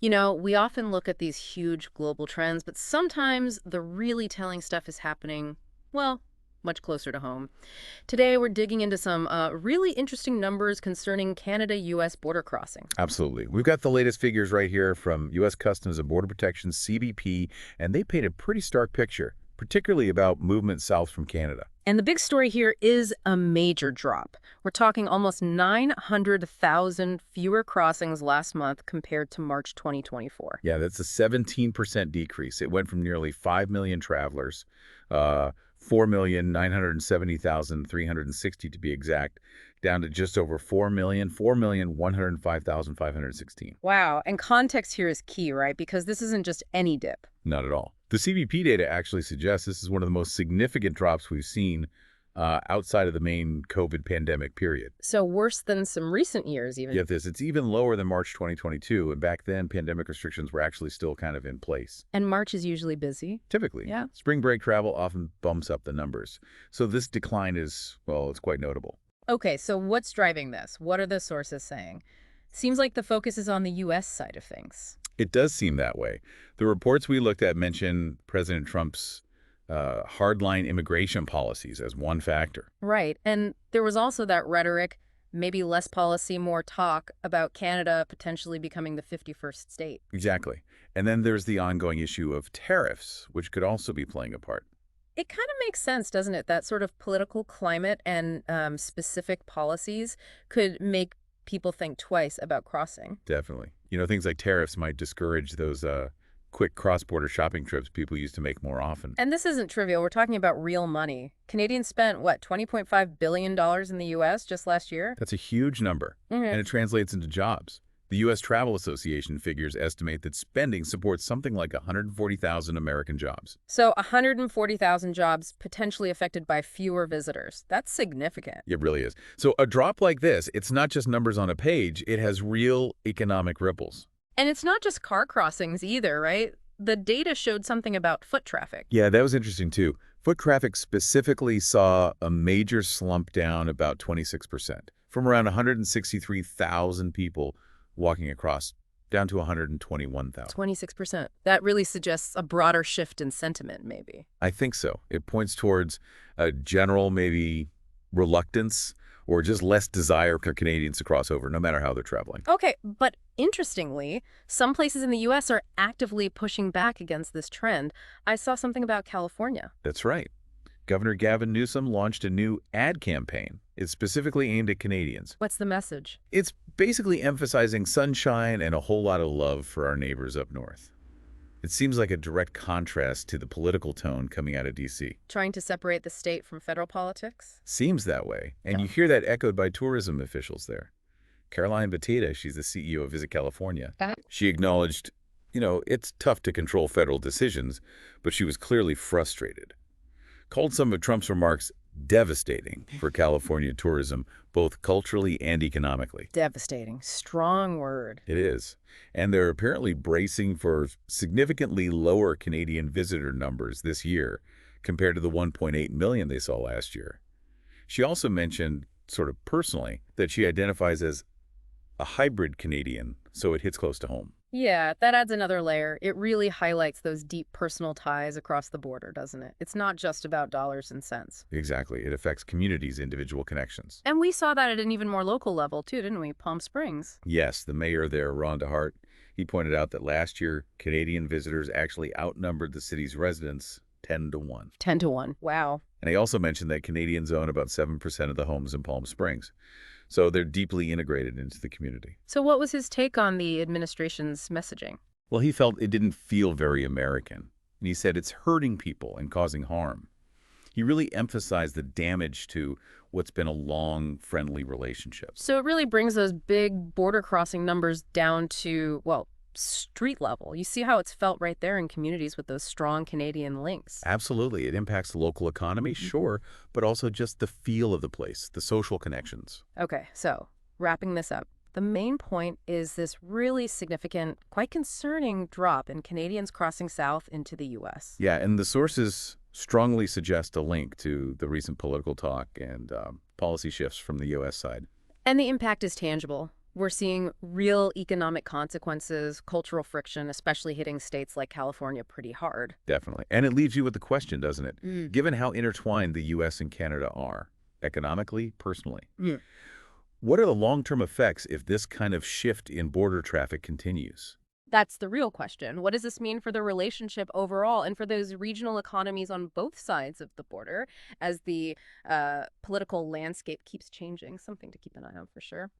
You know, we often look at these huge global trends, but sometimes the really telling stuff is happening, well, much closer to home. Today, we're digging into some really interesting numbers concerning Canada-US border crossing. Absolutely. We've got the latest figures right here from U.S. Customs and Border Protection, CBP, and they paint a pretty stark picture, particularly about movement south from Canada. And the big story here is a major drop. We're talking almost 900,000 fewer crossings last month compared to March 2024. Yeah, that's a 17% decrease. It went from nearly 5 million travelers, 4,970,360 to be exact, down to just over 4,105,516. Wow, and context here is key, right? Because this isn't just any dip. Not at all. The CBP data actually suggests this is one of the most significant drops we've seen outside of the main COVID pandemic period. So worse than some recent years, even. Get this, it's even lower than March 2022, and back then pandemic restrictions were actually still kind of in place. And March is usually busy. Typically, Yeah. spring break travel often bumps up the numbers. So this decline is, well, it's quite notable. Okay, so what's driving this? What are the sources saying? Seems like the focus is on the U.S. side of things. It does seem that way. The reports we looked at mention President Trump's hardline immigration policies as one factor. Right, and there was also that rhetoric, maybe less policy, more talk about Canada potentially becoming the 51st state. Exactly. And then there's the ongoing issue of tariffs, which could also be playing a part. It kind of makes sense, doesn't it? That sort of political climate and specific policies could make people think twice about crossing. Definitely. You know, things like tariffs might discourage those quick cross-border shopping trips people used to make more often. And this isn't trivial. We're talking about real money. Canadians spent, what, $20.5 billion in the U.S. just last year? That's a huge number, and it translates into jobs. The U.S. Travel Association figures estimate that spending supports something like 140,000 American jobs. So 140,000 jobs potentially affected by fewer visitors. That's significant. It really is. So a drop like this, it's not just numbers on a page, it has real economic ripples. And it's not just car crossings either, right? The data showed something about foot traffic. Yeah, that was interesting too. Foot traffic specifically saw a major slump down about 26%, from around 163,000 people walking across down to 121,000. 26%. That really suggests a broader shift in sentiment, maybe. I think so. It points towards a general maybe reluctance or just less desire for Canadians to cross over, no matter how they're traveling. Okay, but interestingly, some places in the U.S. are actively pushing back against this trend. I saw something about California. That's right. Governor Gavin Newsom launched a new ad campaign. It's specifically aimed at Canadians. What's the message? It's basically emphasizing sunshine and a whole lot of love for our neighbors up north. It seems like a direct contrast to the political tone coming out of D.C. Trying to separate the state from federal politics? Seems that way, and Yeah. you hear that echoed by tourism officials there. Caroline Batista, she's the CEO of Visit California. She acknowledged, it's tough to control federal decisions, but she was clearly frustrated. Called some of Trump's remarks devastating for California tourism, both culturally and economically. Devastating. Strong word. It is. And they're apparently bracing for significantly lower Canadian visitor numbers this year compared to the 1.8 million they saw last year. She also mentioned, sort of personally, that she identifies as a hybrid Canadian, so it hits close to home. Yeah, that adds another layer. It really highlights those deep personal ties across the border, doesn't it? It's not just about dollars and cents. Exactly. It affects communities' individual connections. And we saw that at an even more local level, too, didn't we? Palm Springs. Yes, the mayor there, Ron DeHart, he pointed out that last year, Canadian visitors actually outnumbered the city's residents 10 to 1. 10 to 1. Wow. And he also mentioned that Canadians own about 7% of the homes in Palm Springs. So they're deeply integrated into the community. So what was his take on the administration's messaging? Well, he felt it didn't feel very American. And he said it's hurting people and causing harm. He really emphasized the damage to what's been a long, friendly relationship. So it really brings those big border crossing numbers down to, well, street level. You see how it's felt right there in communities with those strong Canadian links. Absolutely. It impacts the local economy, sure, but also just the feel of the place, the social connections. Okay, so wrapping this up, the main point is this really significant, quite concerning drop in Canadians crossing south into the U.S. Yeah, and the sources strongly suggest a link to the recent political talk and policy shifts from the U.S. side. And the impact is tangible. We're seeing real economic consequences, cultural friction, especially hitting states like California pretty hard. Definitely. And it leaves you with the question, doesn't it? Mm. Given how intertwined the U.S. and Canada are, economically, personally, Yeah. what are the long-term effects if this kind of shift in border traffic continues? That's the real question. What does this mean for the relationship overall and for those regional economies on both sides of the border as the political landscape keeps changing? Something to keep an eye on for sure.